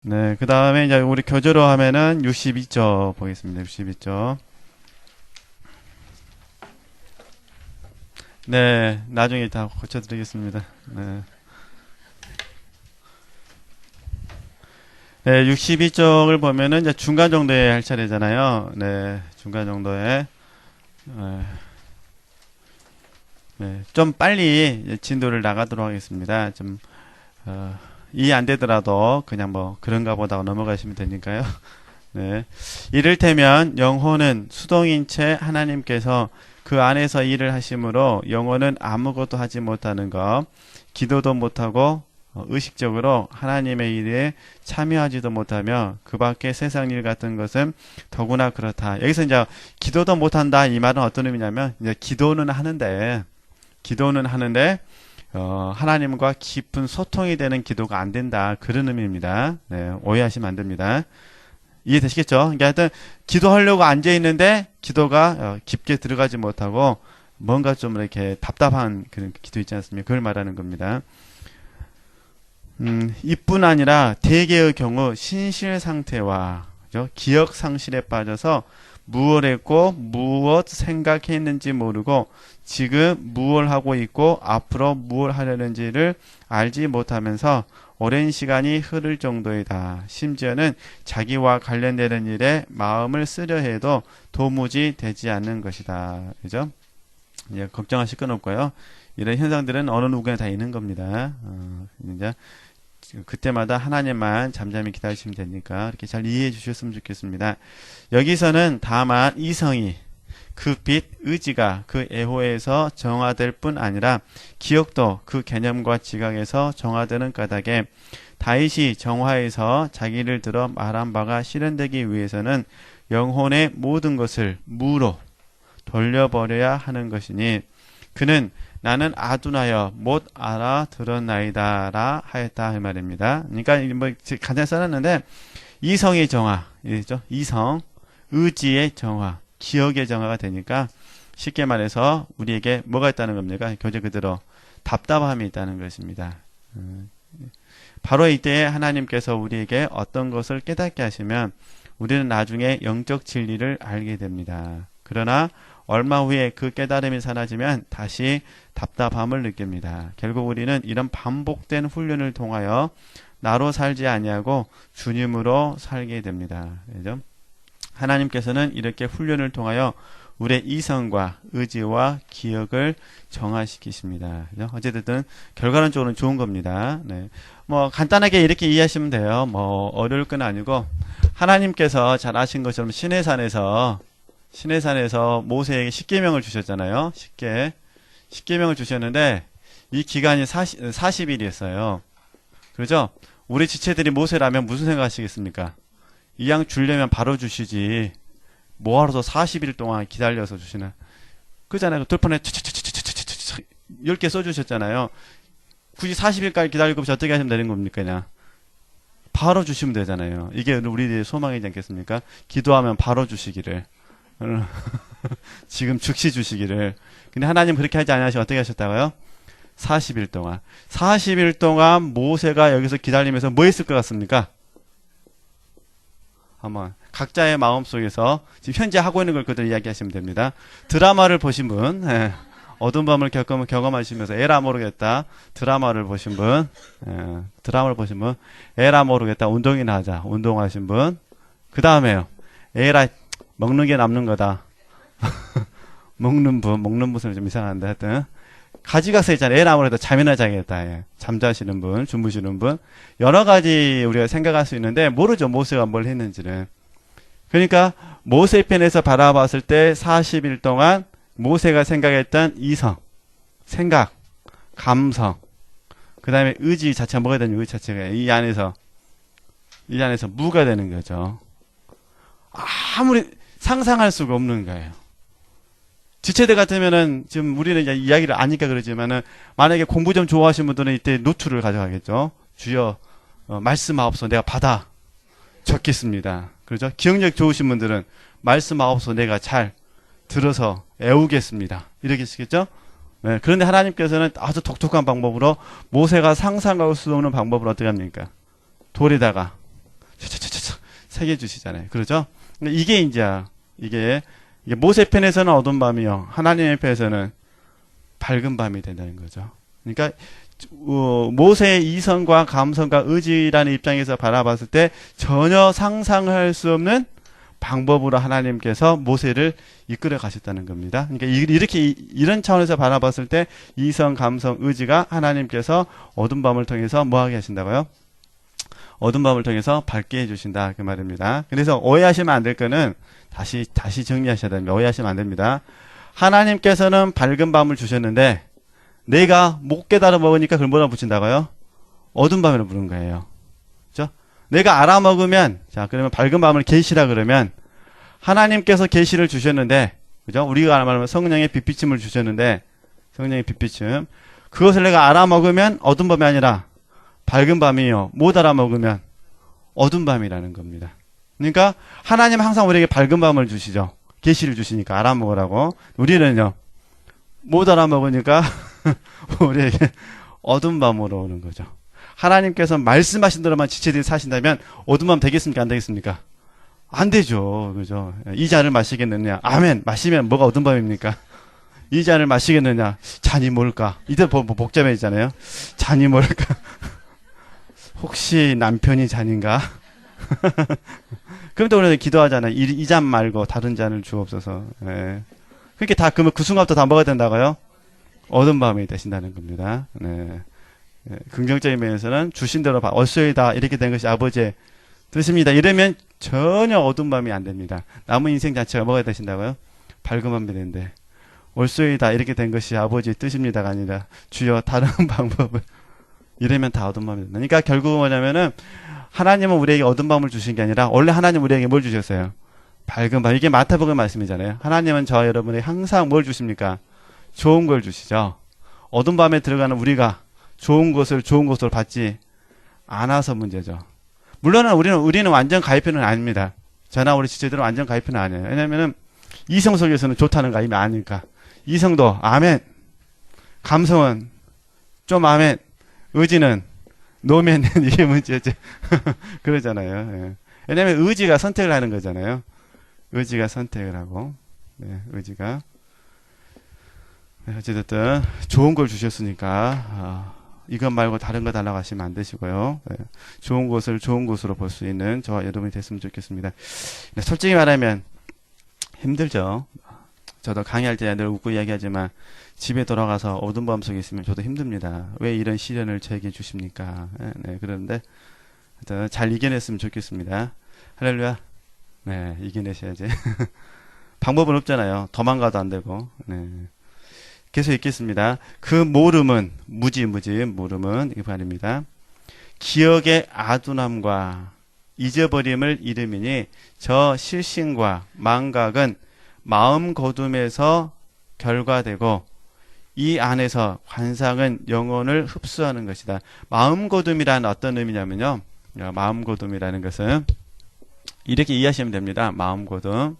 네, 그 다음에 이제 우리 교재로 하면은 62쪽 보겠습니다. 62쪽. 네, 나중에 다 고쳐드리겠습니다. 네. 네, 62쪽을 보면은 이제 중간 정도에 할 차례잖아요. 네, 중간 정도에. 네, 네, 좀 빨리 이제 진도를 나가도록 하겠습니다. 좀, 이해 안 되더라도 그냥 뭐 그런가 보다 넘어가시면 되니까요. 네. 이를테면 영혼은 수동인 채 하나님께서 그 안에서 일을 하심으로 영혼은 아무것도 하지 못하는 것, 기도도 못하고 의식적으로 하나님의 일에 참여하지도 못하며 그 밖에 세상 일 같은 것은 더구나 그렇다. 여기서 이제 기도도 못한다 이 말은 어떤 의미냐면 이제 기도는 하는데 하나님과 깊은 소통이 되는 기도가 안 된다 그런 의미입니다. 네, 오해하시면 안 됩니다. 이해되시겠죠? 그러니까 하여튼 기도하려고 앉아 있는데 기도가 깊게 들어가지 못하고 뭔가 좀 이렇게 답답한 그런 기도 있지 않습니까? 그걸 말하는 겁니다. 이뿐 아니라 대개의 경우 신실 상태와 그죠? 기억 상실에 빠져서 무엇 했고 무엇 생각했는지 모르고 지금 무엇 하고 있고 앞으로 무엇 하려는지를 알지 못하면서 오랜 시간이 흐를 정도이다. 심지어는 자기와 관련되는 일에 마음을 쓰려 해도 도무지 되지 않는 것이다. 그죠? 이제 걱정하실 건 없고요. 이런 현상들은 어느 누구나 다 있는 겁니다. 이제 그때마다 하나님만 잠잠히 기다리시면 되니까 이렇게 잘 이해해 주셨으면 좋겠습니다. 여기서는 다만 이성이 그 빛, 의지가 그 애호에서 정화될 뿐 아니라 기억도 그 개념과 지각에서 정화되는 까닭에 다윗이 정화에서 자기를 들어 말한 바가 실현되기 위해서는 영혼의 모든 것을 무로 돌려버려야 하는 것이니 그는 나는 아둔하여 못 알아들었나이다라 하였다 이 말입니다. 그러니까 뭐 간단히 써놨는데 이성의 정화, 이성, 의지의 정화, 기억의 정화가 되니까 쉽게 말해서 우리에게 뭐가 있다는 겁니까? 교재 그대로 답답함이 있다는 것입니다. 바로 이때에 하나님께서 우리에게 어떤 것을 깨닫게 하시면 우리는 나중에 영적 진리를 알게 됩니다. 그러나 얼마 후에 그 깨달음이 사라지면 다시 답답함을 느낍니다. 결국 우리는 이런 반복된 훈련을 통하여 나로 살지 아니하고 주님으로 살게 됩니다. 그죠? 하나님께서는 이렇게 훈련을 통하여 우리의 이성과 의지와 기억을 정화시키십니다. 그죠? 어쨌든 결과론적으로는 좋은 겁니다. 네. 뭐 간단하게 이렇게 이해하시면 돼요. 뭐 어려울 건 아니고 하나님께서 잘 아신 것처럼 시내산에서 모세에게 십계명을 주셨잖아요. 십계명을 주셨는데 이 기간이 40일이었어요. 그렇죠? 우리 지체들이 모세라면 무슨 생각하시겠습니까? 이 양 주려면 바로 주시지 뭐하러 40일 동안 기다려서 주시나. 그잖아요. 돌판에 10개 써주셨잖아요. 굳이 40일까지 기다리고 어떻게 하시면 되는 겁니까? 그냥 바로 주시면 되잖아요. 이게 우리들의 소망이지 않겠습니까? 기도하면 바로 주시기를. 지금 즉시 주시기를. 근데 하나님 그렇게 하지 않으시고 어떻게 하셨다고요? 40일 동안. 40일 동안 모세가 여기서 기다리면서 뭐 했을 것 같습니까? 한번 각자의 마음속에서 지금 현재 하고 있는 걸 그대로 이야기하시면 됩니다. 드라마를 보신 분, 어두운 밤을 경험하시면서 에라 모르겠다. 드라마를 보신 분, 에라 모르겠다. 운동이나 하자. 운동하신 분. 그 다음에요. 에라 먹는 게 남는 거다. 먹는 분은 좀 이상한데 하여튼 가지각색 있잖아요. 에라 모르겠다. 잠이나 자겠다. 예. 잠자시는 분, 주무시는 분. 여러 가지 우리가 생각할 수 있는데 모르죠. 모세가 뭘 했는지는. 그러니까 모세 편에서 바라봤을 때 40일 동안 모세가 생각했던 이성, 생각, 감성, 그 다음에 의지 자체가 뭐가 되는 의지 자체가 이 안에서 무가 되는 거죠. 아무리 상상할 수가 없는 거예요. 지체들 같으면은 지금 우리는 이제 이야기를 아니까 그러지만은 만약에 공부 좀 좋아하시는 분들은 이때 노트를 가져가겠죠. 주여 말씀하옵소 내가 받아 적겠습니다. 그렇죠? 기억력 좋으신 분들은 말씀하옵소 내가 잘 들어서 애우겠습니다. 이렇게 쓰겠죠? 네, 그런데 하나님께서는 아주 독특한 방법으로 모세가 상상할 수 없는 방법으로 어떻게 합니까? 돌에다가 새겨주시잖아요. 그러죠? 이게 이게 모세 편에서는 어두운 밤이요. 하나님의 편에서는 밝은 밤이 된다는 거죠. 그러니까 모세의 이성과 감성과 의지라는 입장에서 바라봤을 때 전혀 상상할 수 없는 방법으로 하나님께서 모세를 이끌어 가셨다는 겁니다. 그러니까 이런 차원에서 바라봤을 때 이성, 감성, 의지가 하나님께서 어두운 밤을 통해서 뭐하게 하신다고요? 어두운 밤을 통해서 밝게 해주신다 그 말입니다. 그래서 오해하시면 안 될 거는 다시 정리하셔야 됩니다. 오해하시면 안 됩니다. 하나님께서는 밝은 밤을 주셨는데 내가 못 깨달아 먹으니까 그걸 뭐라 붙인다고요? 어두운 밤이라고 부른 거예요. 그렇죠? 내가 알아먹으면 자 그러면 밝은 밤을 계시라 그러면 하나님께서 계시를 주셨는데 그죠? 우리가 말하면 성령의 빛비침을 주셨는데 성령의 빛비침 그것을 내가 알아먹으면 어두운 밤이 아니라 밝은 밤이요. 못 알아먹으면 어두운 밤이라는 겁니다. 그러니까 하나님은 항상 우리에게 밝은 밤을 주시죠. 계시를 주시니까 알아먹으라고. 우리는요. 못 알아먹으니까 우리에게 어두운 밤으로 오는 거죠. 하나님께서 말씀하신 대로만 지체들이 사신다면 어두운 밤 되겠습니까? 안 되겠습니까? 안 되죠. 그죠? 이 잔을 마시겠느냐? 아멘. 마시면 뭐가 어두운 밤입니까? 이 잔을 마시겠느냐? 잔이 뭘까? 이때 복잡해지잖아요. 잔이 뭘까? 혹시 남편이 잔인가? 그럼 또 우리는 기도하잖아요. 이 잔 말고 다른 잔을 주옵소서. 네. 그렇게 그러면 그 순간부터 다 먹어야 된다고요? 어두운 밤이 되신다는 겁니다. 네. 네. 긍정적인 면에서는 주신 대로 얼쏘이다 이렇게 된 것이 아버지의 뜻입니다. 이러면 전혀 어두운 밤이 안 됩니다. 남은 인생 자체가 뭐가 되신다고요? 밝은 밤이 되는데 얼쏘이다 이렇게 된 것이 아버지의 뜻입니다가 아니라 주여 다른 방법을 이러면 다 어두운 밤이 된다. 그러니까 결국은 뭐냐면은 하나님은 우리에게 어두운 밤을 주신 게 아니라 원래 하나님 우리에게 뭘 주셨어요? 밝은 밤. 이게 마태복음 말씀이잖아요. 하나님은 저와 여러분에게 항상 뭘 주십니까? 좋은 걸 주시죠. 어두운 밤에 들어가는 우리가 좋은 것으로 받지 않아서 문제죠. 물론 우리는 완전 가입편은 아닙니다. 저나 우리 지체들은 완전 가입편은 아니에요. 왜냐면은 이성 속에서는 좋다는 거 이미 아니까. 이성도 아멘. 감성은 좀 아멘. 의지는 노면 이게 문제지. 그러잖아요. 예. 왜냐면 의지가 선택을 하는 거잖아요. 의지가 선택을 하고, 네, 의지가. 네, 어쨌든 좋은 걸 주셨으니까 이것 말고 다른 거 달라고 하시면 안 되시고요. 네, 좋은 곳으로 볼 수 있는 저와 여러분이 됐으면 좋겠습니다. 네, 솔직히 말하면 힘들죠. 저도 강의할 때 늘 웃고 이야기하지만 집에 돌아가서 어두운 밤 속에 있으면 저도 힘듭니다. 왜 이런 시련을 저에게 주십니까? 네, 그런데 잘 이겨냈으면 좋겠습니다. 할렐루야. 네, 이겨내셔야지. 방법은 없잖아요. 도망가도 안 되고. 네. 계속 읽겠습니다. 그 모름은 모름은 이 말입니다. 기억의 아둔함과 잊어버림을 이름이니 저 실신과 망각은 마음 거둠에서 결과되고 이 안에서 관상은 영혼을 흡수하는 것이다. 마음 거둠이란 어떤 의미냐면요. 마음 거둠이라는 것은 이렇게 이해하시면 됩니다. 마음 거둠.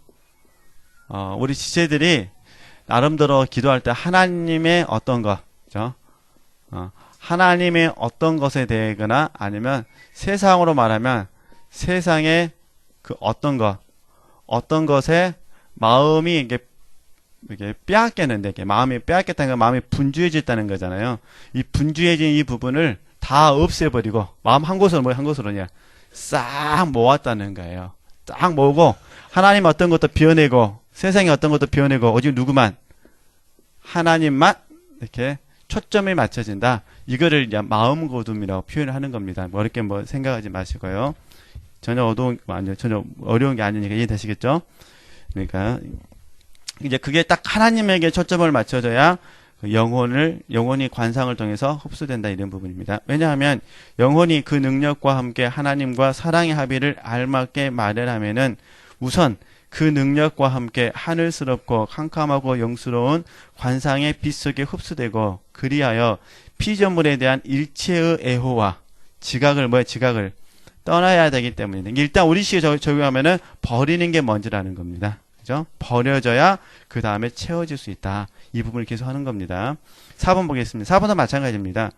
우리 지체들이 나름대로 기도할 때 하나님의 어떤 것, 그죠? 하나님의 어떤 것에 대하거나 아니면 세상으로 말하면 세상의 그 어떤 것에 마음이 이게 빼앗겼는데, 마음이 빼앗겼다는 건 마음이 분주해졌다는 거잖아요. 이 분주해진 이 부분을 다 없애버리고, 마음 한 곳으로냐? 싹 모았다는 거예요. 싹 모으고, 하나님 어떤 것도 비워내고, 세상에 어떤 것도 비워내고, 오직 누구만? 하나님만, 이렇게 초점이 맞춰진다. 이거를 마음 거둠이라고 표현을 하는 겁니다. 어렵게 생각하지 마시고요. 전혀 어려운 게 아니니까 이해되시겠죠? 그러니까, 이제 그게 딱 하나님에게 초점을 맞춰져야 영혼이 관상을 통해서 흡수된다 이런 부분입니다. 왜냐하면 영혼이 그 능력과 함께 하나님과 사랑의 합의를 알맞게 마련하면은 우선 그 능력과 함께 하늘스럽고 캄캄하고 영스러운 관상의 빛 속에 흡수되고 그리하여 피조물에 대한 일체의 애호와 지각을 떠나야 되기 때문입니다. 일단 우리 시에 적용하면은 버리는 게 먼저라는 겁니다. 그죠? 버려져야 그 다음에 채워질 수 있다. 이 부분을 계속 하는 겁니다. 4번 보겠습니다. 4번도 마찬가지입니다.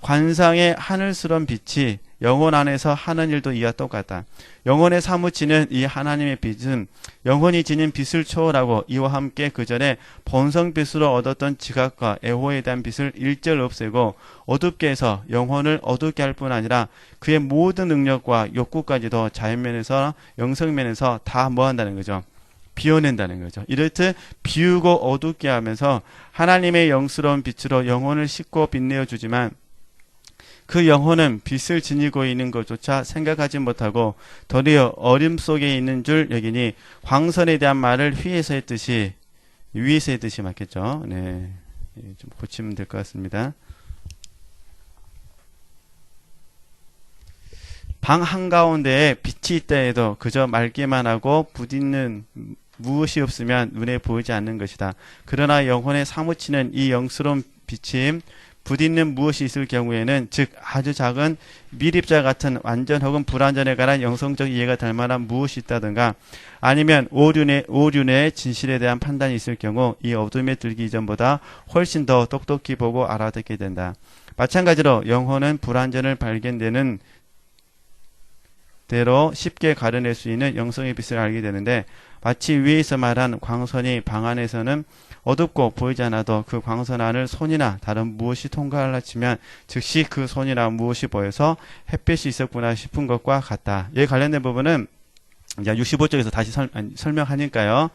관상의 하늘스러운 빛이 영혼 안에서 하는 일도 이와 똑같다. 영혼에 사무치는 이 하나님의 빛은 영혼이 지닌 빛을 초월하고 이와 함께 그 전에 본성빛으로 얻었던 지각과 애호에 대한 빛을 일절 없애고 어둡게 해서 영혼을 어둡게 할 뿐 아니라 그의 모든 능력과 욕구까지도 자연면에서 영성면에서 다 뭐한다는 거죠. 비워낸다는 거죠. 이렇듯 비우고 어둡게 하면서 하나님의 영스러운 빛으로 영혼을 씻고 빛내어 주지만 그 영혼은 빛을 지니고 있는 것조차 생각하지 못하고 도리어 어림 속에 있는 줄 여기니 광선에 대한 말을 위에서 했듯이 맞겠죠. 네, 좀 고치면 될 것 같습니다. 방 한가운데에 빛이 있다 해도 그저 맑기만 하고 부딪는 무엇이 없으면 눈에 보이지 않는 것이다. 그러나 영혼에 사무치는 이 영스러운 빛임 부딪는 무엇이 있을 경우에는 즉 아주 작은 미립자 같은 완전 혹은 불완전에 관한 영성적 이해가 될 만한 무엇이 있다든가 아니면 오륜의 진실에 대한 판단이 있을 경우 이 어둠에 들기 이전보다 훨씬 더 똑똑히 보고 알아듣게 된다. 마찬가지로 영혼은 불완전을 발견되는 대로 쉽게 가려낼 수 있는 영성의 빛을 알게 되는데 마치 위에서 말한 광선이 방 안에서는 어둡고 보이지 않아도 그 광선 안을 손이나 다른 무엇이 통과하려 치면 즉시 그 손이나 무엇이 보여서 햇빛이 있었구나 싶은 것과 같다. 여기 관련된 부분은 이제 65쪽에서 다시 설명하니까요.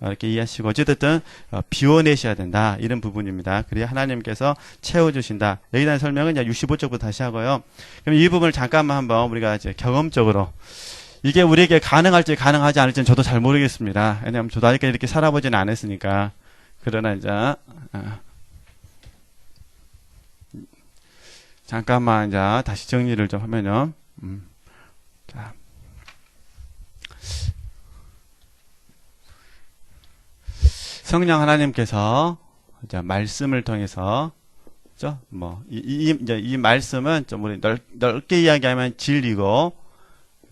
이렇게 이해하시고 어쨌든 비워내셔야 된다. 이런 부분입니다. 그래야 하나님께서 채워주신다. 여기에 대한 설명은 이제 65쪽부터 다시 하고요. 그럼 이 부분을 잠깐만 한번 우리가 이제 경험적으로 이게 우리에게 가능할지 가능하지 않을지는 저도 잘 모르겠습니다. 왜냐하면 저도 아직까지 이렇게 살아보지는 않았으니까. 그러나 이제 잠깐만 이제 다시 정리를 좀 하면요. 자. 성령 하나님께서 이제 말씀을 통해서 그죠? 이제 이 말씀은 좀 우리 넓게 이야기하면 진리고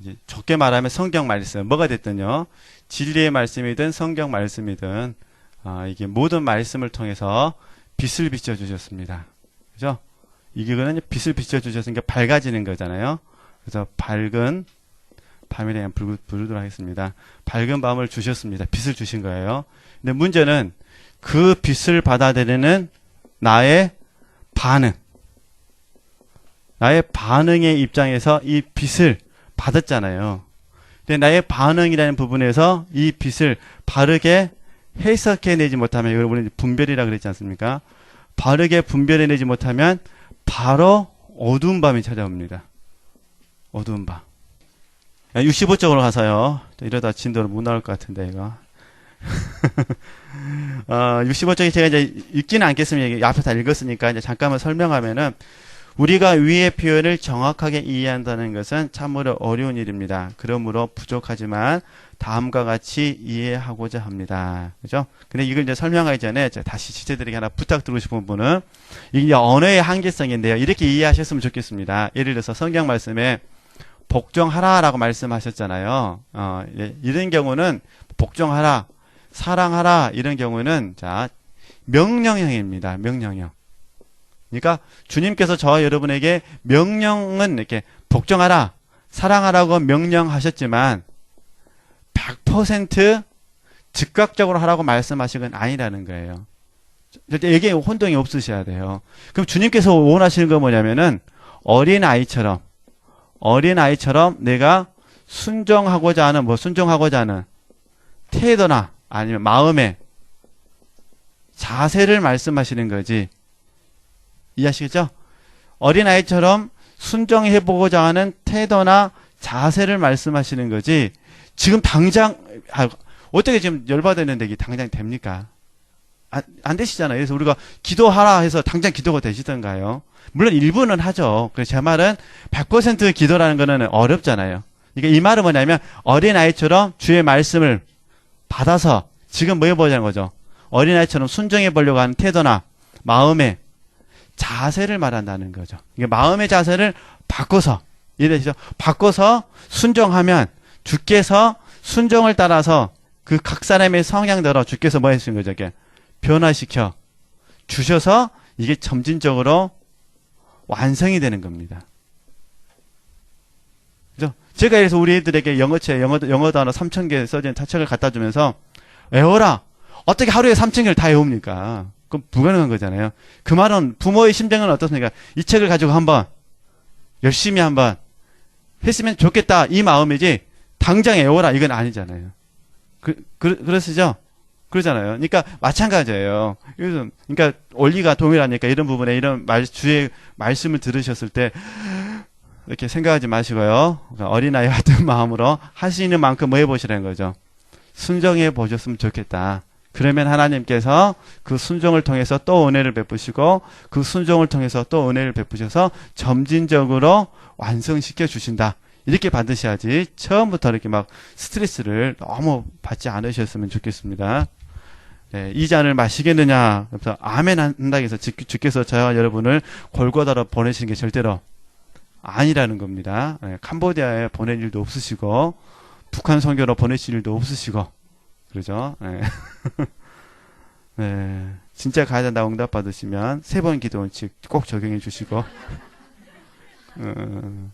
이제 좁게 말하면 성경 말씀 뭐가 됐든요. 진리의 말씀이든 성경 말씀이든 이게 모든 말씀을 통해서 빛을 비춰 주셨습니다. 그죠? 이게 그는 빛을 비춰 주셨으니까 밝아지는 거잖아요. 그래서 밝은 밤에 대한 부르도록 하겠습니다. 밝은 밤을 주셨습니다. 빛을 주신 거예요. 근데 문제는 그 빛을 받아들이는 나의 반응의 입장에서 이 빛을 받았잖아요. 근데 나의 반응이라는 부분에서 이 빛을 바르게 해석해내지 못하면 이걸 우리는 분별이라 그랬지 않습니까? 바르게 분별해내지 못하면 바로 어두운 밤이 찾아옵니다. 어두운 밤. 65쪽으로 가서요. 이러다 진도로 못 나올 것 같은데 이거. 65쪽에 제가 이제 읽지는 않겠습니다. 앞에 다 읽었으니까 이제 잠깐만 설명하면은 우리가 위의 표현을 정확하게 이해한다는 것은 참으로 어려운 일입니다. 그러므로 부족하지만 다음과 같이 이해하고자 합니다. 그죠? 근데 이걸 이제 설명하기 전에 다시 지체들에게 하나 부탁드리고 싶은 부분은 이게 언어의 한계성인데요. 이렇게 이해하셨으면 좋겠습니다. 예를 들어서 성경 말씀에 복종하라라고 말씀하셨잖아요. 이런 경우는 복종하라, 사랑하라 이런 경우는 자 명령형입니다. 명령형. 그러니까 주님께서 저와 여러분에게 명령은 이렇게 복종하라, 사랑하라고 명령하셨지만 100% 즉각적으로 하라고 말씀하신 건 아니라는 거예요. 여기에 혼동이 없으셔야 돼요. 그럼 주님께서 원하시는 건 뭐냐면은 어린아이처럼 내가 순종하고자 하는 태도나 아니면 마음의 자세를 말씀하시는 거지. 이해하시겠죠? 어린아이처럼 순종해보고자 하는 태도나 자세를 말씀하시는 거지. 지금 당장 어떻게 지금 열받았는데 이게 당장 됩니까? 안 되시잖아요. 그래서 우리가 기도하라 해서 당장 기도가 되시던가요? 물론 일부는 하죠. 그래서 제 말은 100% 기도라는 거는 어렵잖아요. 그러니까 이 말은 뭐냐면 어린아이처럼 주의 말씀을 받아서 지금 뭐 해보자는 거죠. 어린아이처럼 순종해 보려고 하는 태도나 마음의 자세를 말한다는 거죠. 이게 마음의 자세를 바꿔서 이해되시죠? 바꿔서 순종하면 주께서 순종을 따라서 그 각 사람의 성향대로 주께서 뭐 해주신 거죠? 이게 변화시켜 주셔서 이게 점진적으로 완성이 되는 겁니다. 그죠? 제가 그래서 우리 애들에게 영어 단어 3,000개 써진 책을 갖다 주면서 외워라. 어떻게 하루에 3,000개를 다 외웁니까? 그럼 불가능한 거잖아요. 그 말은 부모의 심정은 어떻습니까? 이 책을 가지고 한번 열심히 한번 했으면 좋겠다 이 마음이지 당장 외워라 이건 아니잖아요. 그러시죠? 그러잖아요. 그러니까 마찬가지예요. 그러니까 원리가 동일하니까 이런 부분에 이런 주의 말씀을 들으셨을 때 이렇게 생각하지 마시고요. 어린아이 같은 마음으로 할 수 있는 만큼 뭐 해보시라는 거죠. 순종해 보셨으면 좋겠다. 그러면 하나님께서 그 순종을 통해서 또 은혜를 베푸시고 그 순종을 통해서 또 은혜를 베푸셔서 점진적으로 완성시켜 주신다. 이렇게 받으셔야지 처음부터 이렇게 막 스트레스를 너무 받지 않으셨으면 좋겠습니다. 네, 이 잔을 마시겠느냐? 그래서 아멘 한다고 해서 주께서 저와 여러분을 골고다로 보내시는 게 절대로 아니라는 겁니다. 네, 캄보디아에 보낼 일도 없으시고 북한 선교로 보내실 일도 없으시고 그러죠. 네. 네, 진짜 가야 된다고 응답 받으시면 3번 기도 원칙 꼭 적용해 주시고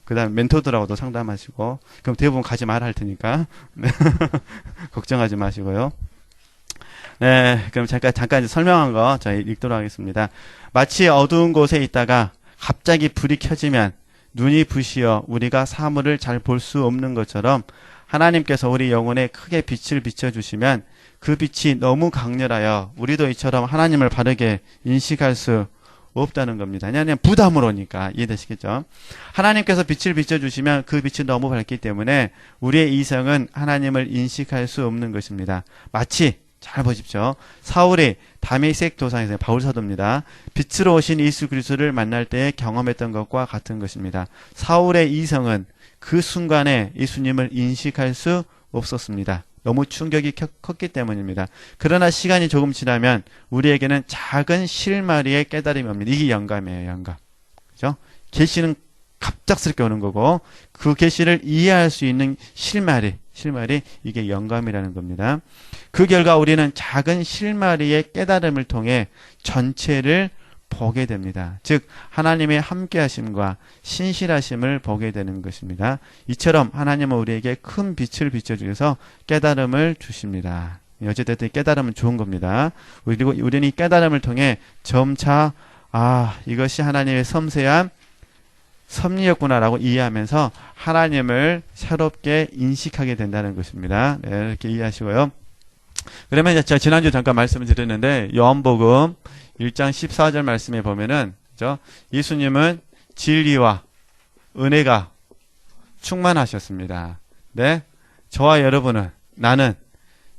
그 다음에 멘토들하고도 상담하시고 그럼 대부분 가지 말아 할 테니까 네. 걱정하지 마시고요. 네, 그럼 잠깐 이제 설명한 거 저희 읽도록 하겠습니다. 마치 어두운 곳에 있다가 갑자기 불이 켜지면 눈이 부시어 우리가 사물을 잘 볼 수 없는 것처럼 하나님께서 우리 영혼에 크게 빛을 비춰주시면 그 빛이 너무 강렬하여 우리도 이처럼 하나님을 바르게 인식할 수 없다는 겁니다. 왜냐하면 부담으로 오니까 이해되시겠죠? 하나님께서 빛을 비춰주시면 그 빛이 너무 밝기 때문에 우리의 이성은 하나님을 인식할 수 없는 것입니다. 마치 잘 보십시오. 사울이 다메섹 도상에서 바울 사도입니다. 빛으로 오신 예수 그리스도를 만날 때 경험했던 것과 같은 것입니다. 사울의 이성은 그 순간에 예수님을 인식할 수 없었습니다. 너무 충격이 컸기 때문입니다. 그러나 시간이 조금 지나면 우리에게는 작은 실마리의 깨달음이 옵니다. 이게 영감이에요. 영감. 그죠? 계시는 갑작스럽게 오는 거고 그 계시를 이해할 수 있는 실마리 이게 영감이라는 겁니다. 그 결과 우리는 작은 실마리의 깨달음을 통해 전체를 보게 됩니다. 즉 하나님의 함께하심과 신실하심을 보게 되는 것입니다. 이처럼 하나님은 우리에게 큰 빛을 비춰주셔서 깨달음을 주십니다. 어찌됐든 깨달음은 좋은 겁니다. 그리고 우리는 이 깨달음을 통해 점차 이것이 하나님의 섬세한 섭리였구나라고 이해하면서 하나님을 새롭게 인식하게 된다는 것입니다. 네, 이렇게 이해하시고요. 그러면 이제 제가 지난주 잠깐 말씀을 드렸는데 요한복음 1장 14절 말씀에 보면은 그죠? 예수님은 진리와 은혜가 충만하셨습니다. 네, 저와 여러분은 나는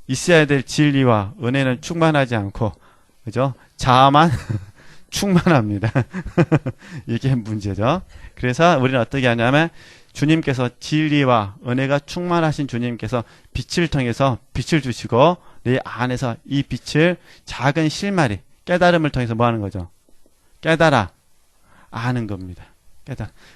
있어야 될 진리와 은혜는 충만하지 않고 그죠? 자아만 충만합니다. 이게 문제죠. 그래서 우리는 어떻게 하냐면 주님께서 진리와 은혜가 충만하신 주님께서 빛을 통해서 빛을 주시고 내 안에서 이 빛을 작은 실마리 깨달음을 통해서 뭐 하는 거죠? 깨달아 아는 겁니다.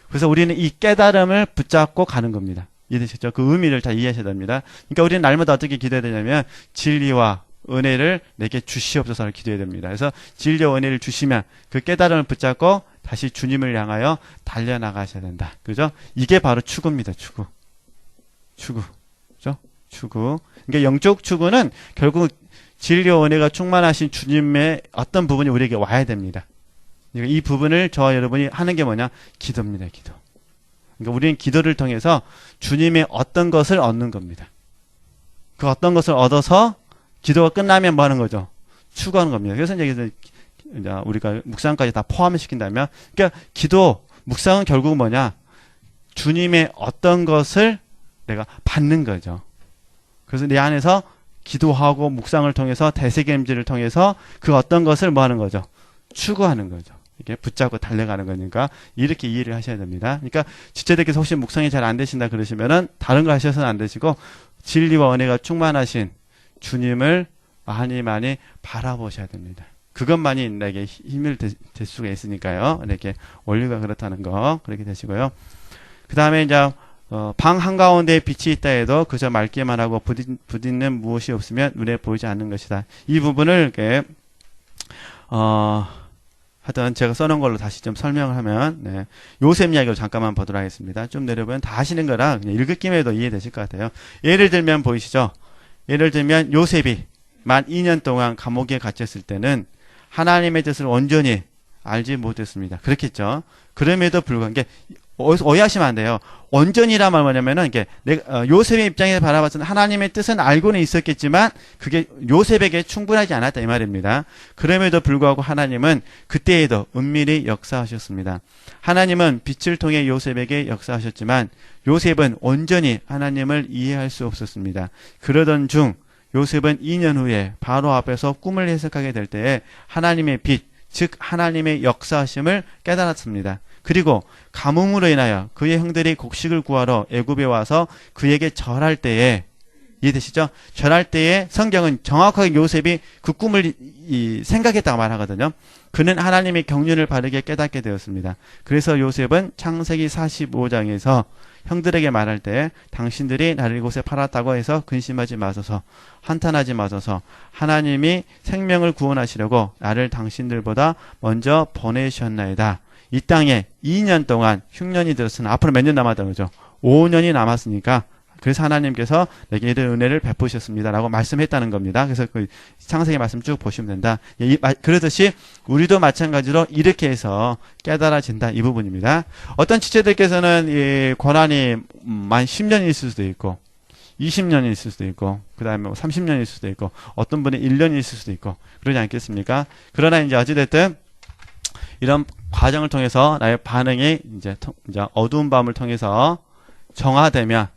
그래서 우리는 이 깨달음을 붙잡고 가는 겁니다. 이해되셨죠? 그 의미를 다 이해하셔야 됩니다. 그러니까 우리는 날마다 어떻게 기도해야 되냐면 진리와 은혜를 내게 주시옵소서를 기도해야 됩니다. 그래서 진리와 은혜를 주시면 그 깨달음을 붙잡고 다시 주님을 향하여 달려나가셔야 된다. 그죠? 이게 바로 추구입니다. 추구. 그죠? 추구. 그러니까 영적 추구는 결국 진리와 은혜가 충만하신 주님의 어떤 부분이 우리에게 와야 됩니다. 그러니까 이 부분을 저와 여러분이 하는 게 뭐냐? 기도입니다. 기도. 그러니까 우리는 기도를 통해서 주님의 어떤 것을 얻는 겁니다. 그 어떤 것을 얻어서 기도가 끝나면 뭐 하는 거죠? 추구하는 겁니다. 그래서 이제 우리가 묵상까지 다 포함을 시킨다면, 그러니까 기도, 묵상은 결국 뭐냐? 주님의 어떤 것을 내가 받는 거죠. 그래서 내 안에서 기도하고 묵상을 통해서 대세겜지를 통해서 그 어떤 것을 뭐 하는 거죠? 추구하는 거죠. 이게 붙잡고 달려가는 거니까 이렇게 이해를 하셔야 됩니다. 그러니까 지체들께서 혹시 묵상이 잘 안 되신다 그러시면은 다른 거 하셔서는 안 되시고 진리와 은혜가 충만하신 주님을 많이 바라보셔야 됩니다. 그것만이 내게 힘을 될 수가 있으니까요. 이렇게 원리가 그렇다는 거 그렇게 되시고요. 그 다음에 이제 방 한가운데에 빛이 있다 해도 그저 맑기만 하고 부딪는 무엇이 없으면 눈에 보이지 않는 것이다. 이 부분을 이렇게 하여튼 제가 써놓은 걸로 다시 좀 설명을 하면, 네. 요셉 이야기로 잠깐만 보도록 하겠습니다. 좀 내려보면 다 아시는 거라 그냥 읽기만 해도 이해되실 것 같아요. 예를 들면 보이시죠? 예를 들면 요셉이 만 2년 동안 감옥에 갇혔을 때는 하나님의 뜻을 온전히 알지 못했습니다. 그렇겠죠? 그럼에도 불구하고, 이게 오해하시면 안 돼요. 온전히란 말 뭐냐면은, 이게 요셉의 입장에서 바라봤을 때 하나님의 뜻은 알고는 있었겠지만, 그게 요셉에게 충분하지 않았다, 이 말입니다. 그럼에도 불구하고 하나님은 그때에도 은밀히 역사하셨습니다. 하나님은 빛을 통해 요셉에게 역사하셨지만, 요셉은 온전히 하나님을 이해할 수 없었습니다. 그러던 중, 요셉은 2년 후에 바로 앞에서 꿈을 해석하게 될 때에 하나님의 빛, 즉 하나님의 역사하심을 깨달았습니다. 그리고 가뭄으로 인하여 그의 형들이 곡식을 구하러 애굽에 와서 그에게 절할 때에, 이해되시죠? 절할 때에 성경은 정확하게 요셉이 그 꿈을 생각했다고 말하거든요. 그는 하나님의 경륜을 바르게 깨닫게 되었습니다. 그래서 요셉은 창세기 45장에서 형들에게 말할 때 당신들이 나를 이곳에 팔았다고 해서 근심하지 마소서, 한탄하지 마소서, 하나님이 생명을 구원하시려고 나를 당신들보다 먼저 보내셨나이다. 이 땅에 2년 동안 흉년이 들었으나 앞으로 몇 년 남았다는 거죠. 5년이 남았으니까 그래서 하나님께서 내게 이런 은혜를 베푸셨습니다라고 말씀했다는 겁니다. 그래서 그 창세기 말씀 쭉 보시면 된다. 그러듯이 우리도 마찬가지로 이렇게 해서 깨달아진다, 이 부분입니다. 어떤 지체들께서는 이 고난이 만 10년이 있을 수도 있고 20년이 있을 수도 있고 그 다음에 30년이 있을 수도 있고 어떤 분은 1년이 있을 수도 있고 그러지 않겠습니까? 그러나 이제 어찌됐든 이런 과정을 통해서 나의 반응이 이제 어두운 밤을 통해서 정화되면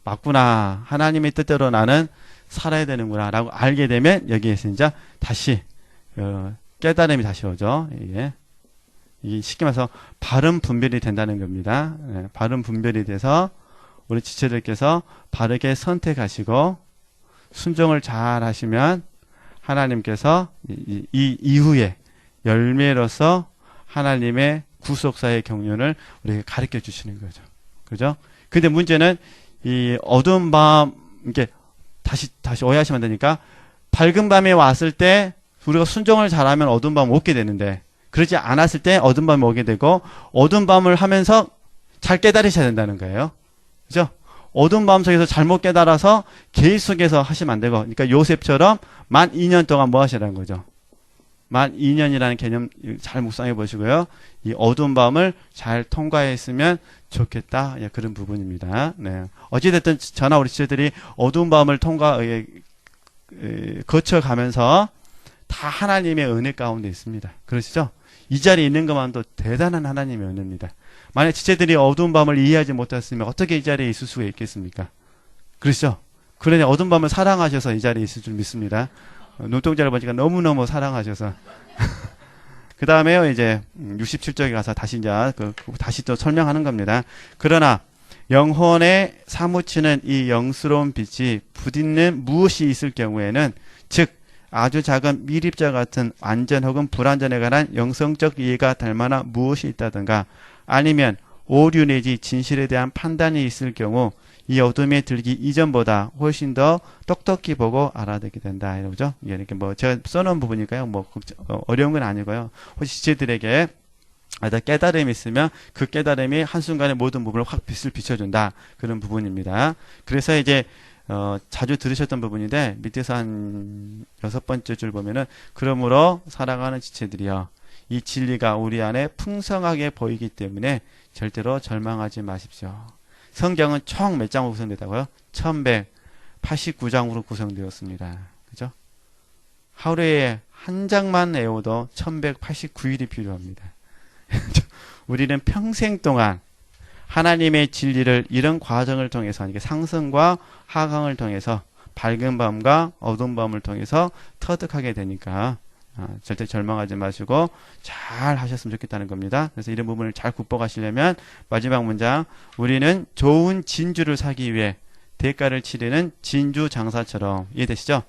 맞구나, 하나님의 뜻대로 나는 살아야 되는구나 라고 알게 되면 여기에서 이제 다시 깨달음이 다시 오죠. 이게 쉽게 말해서 바른 분별이 된다는 겁니다. 바른 분별이 돼서 우리 지체들께서 바르게 선택하시고 순종을 잘 하시면 하나님께서 이 이후에 열매로서 하나님의 구속사의 경륜을 우리에게 가르쳐 주시는 거죠. 그죠? 근데 문제는 이 어두운 밤, 이게 다시 오해하시면 안 되니까, 밝은 밤에 왔을 때 우리가 순종을 잘하면 어두운 밤을 오게 되는데, 그러지 않았을 때 어두운 밤이 오게 되고, 어두운 밤을 하면서 잘 깨달으셔야 된다는 거예요. 그죠? 어두운 밤 속에서 잘못 깨달아서 개입 속에서 하시면 안 되고, 그러니까 요셉처럼 만 2년 동안 뭐 하시라는 거죠? 만 2년이라는 개념 잘 묵상해 보시고요. 이 어두운 밤을 잘 통과했으면 좋겠다. 예, 그런 부분입니다. 네. 어찌됐든 저나 우리 지체들이 어두운 밤을 거쳐가면서 다 하나님의 은혜 가운데 있습니다. 그러시죠? 이 자리에 있는 것만도 대단한 하나님의 은혜입니다. 만약 지체들이 어두운 밤을 이해하지 못했으면 어떻게 이 자리에 있을 수가 있겠습니까? 그러시죠? 그러니 어두운 밤을 사랑하셔서 이 자리에 있을 줄 믿습니다. 눈동자를 보니까 너무너무 사랑하셔서. 그 다음에요, 이제 67쪽에 가서 다시 다시 또 설명하는 겁니다. 그러나 영혼에 사무치는 이 영스러운 빛이 부딪는 무엇이 있을 경우에는, 즉 아주 작은 미립자 같은 완전 혹은 불완전에 관한 영성적 이해가 될 만한 무엇이 있다든가, 아니면 오류 내지 진실에 대한 판단이 있을 경우 이 어둠에 들기 이전보다 훨씬 더 똑똑히 보고 알아듣게 된다. 이러죠. 이렇게 뭐 제가 써놓은 부분이니까요. 뭐 어려운 건 아니고요. 혹시 지체들에게 깨달음이 있으면 그 깨달음이 한순간에 모든 부분을 확 빛을 비춰준다. 그런 부분입니다. 그래서 이제 자주 들으셨던 부분인데 밑에서 한 6번째 줄 보면은, 그러므로 사랑하는 지체들이여, 이 진리가 우리 안에 풍성하게 보이기 때문에 절대로 절망하지 마십시오. 성경은 총 몇 장으로 구성되다고요? 1189장으로 구성되었습니다. 그죠? 하루에 한 장만 외워도 1189일이 필요합니다. 우리는 평생 동안 하나님의 진리를 이런 과정을 통해서, 이게 상승과 하강을 통해서 밝은 밤과 어두운 밤을 통해서 터득하게 되니까 절대 절망하지 마시고 잘 하셨으면 좋겠다는 겁니다. 그래서 이런 부분을 잘 극복하시려면 마지막 문장, 우리는 좋은 진주를 사기 위해 대가를 치르는 진주 장사처럼, 이해되시죠?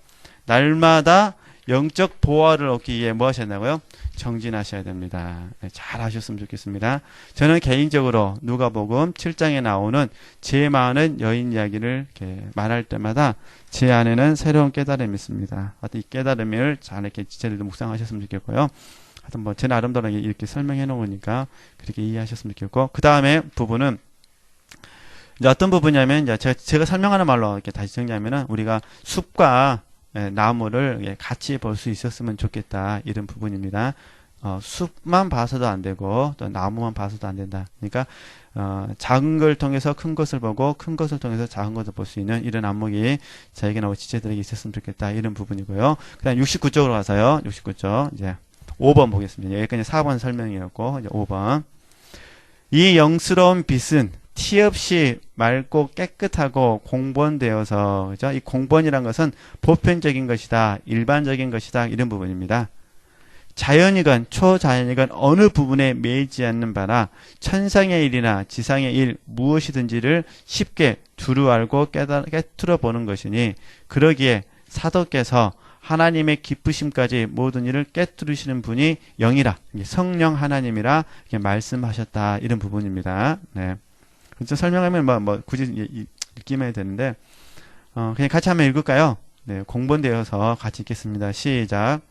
날마다 영적 보화를 얻기 위해 뭐 하셨나고요? 정진하셔야 됩니다. 네, 잘 하셨으면 좋겠습니다. 저는 개인적으로 누가복음 7장에 나오는 제 많은 여인 이야기를 이렇게 말할 때마다 제 안에는 새로운 깨달음이 있습니다. 이 깨달음을 잘 이렇게 지체들도 묵상하셨으면 좋겠고요. 하여튼 뭐 제 나름대로 이렇게 설명해 놓으니까 그렇게 이해하셨으면 좋겠고, 그 다음에 부분은 이제 어떤 부분이냐면, 이제 제가 설명하는 말로 이렇게 다시 정리하면은, 우리가 숲과 나무를 같이 볼 수 있었으면 좋겠다, 이런 부분입니다. 숲만 봐서도 안 되고 또 나무만 봐서도 안 된다. 그러니까 작은 걸 통해서 큰 것을 보고 큰 것을 통해서 작은 것을 볼 수 있는 이런 안목이 저에게나 지체들에게 있었으면 좋겠다, 이런 부분이고요. 그 다음 69쪽으로 가서요. 69쪽 이제 5번 보겠습니다. 여기까지 4번 설명이었고, 이제 5번. 이 영스러운 빛은 티 없이 맑고 깨끗하고 공번되어서, 그죠? 이 공번이란 것은 보편적인 것이다, 일반적인 것이다, 이런 부분입니다. 자연이건 초자연이건 어느 부분에 매이지 않는 바라 천상의 일이나 지상의 일 무엇이든지를 쉽게 두루 알고 깨트려 보는 것이니, 그러기에 사도께서 하나님의 기쁘심까지 모든 일을 깨뜨리시는 분이 영이라, 성령 하나님이라 이렇게 말씀하셨다, 이런 부분입니다. 네. 그래서 설명하면 뭐 굳이 읽기만 해도 되는데, 그냥 같이 한번 읽을까요? 네, 공본되어서 같이 읽겠습니다. 시작.